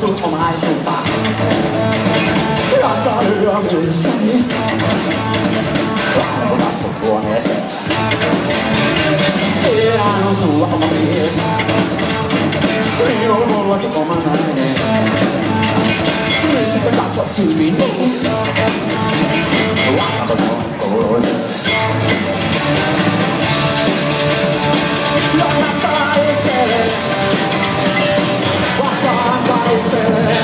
sun omaisuutta. Rakkaan yömyyssäni, aina kun astut huoneeseen. Tiedän on sulla oma mies, niin on mullakin oma nainen. Nyt sitten katsot silmiin niin, laitatot on kouluisen. Ja mä taistelen, vastaan taistelen.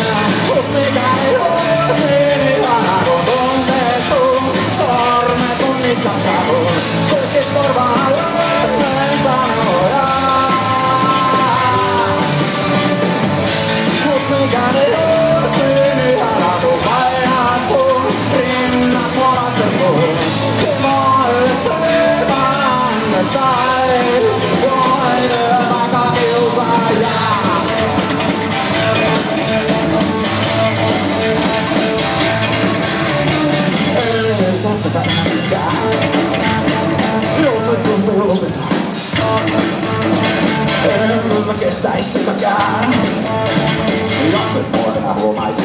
Mut mikä ei ois niin ihana kun tuntee sun sormet kun niskassa mun. Kuistit korvaan löydän sanoja. Mut mikä ei ois niin ihana kun painaa sun rinnat mua vasten mun. Kumoille se vaan annettais, voidaan vaikka kiusaajaa. Tätä enää mitään, jos et tuntuu lopeta. En mä kestäis sitäkään, jos et mua enää huomaisi.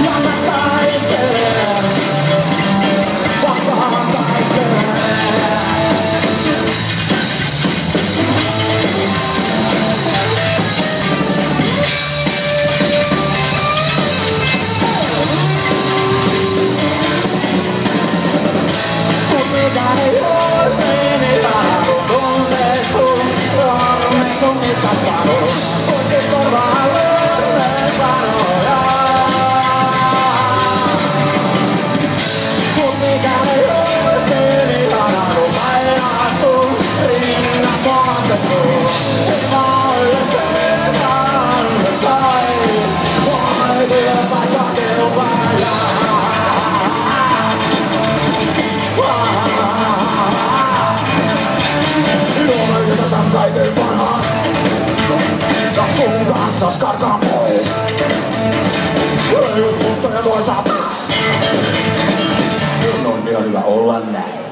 Ja mä taistelen, vastaan taistelen. Mikään ei ois niin ihana kun tuntee sun sormet kun niskassa mun. Kuistit korvaan löydän sanoja. Mut mikään ei ois niin ihana kun painaa sun rinnat mua vasten mun. Ilmoille se annettais, voi kyllä vaikka kiusaajaa. Yritän kaiken parhaan, ja sun kanssas karkaan pois. Mutta ja toisaalta, minun on ihan hyvä olla näin.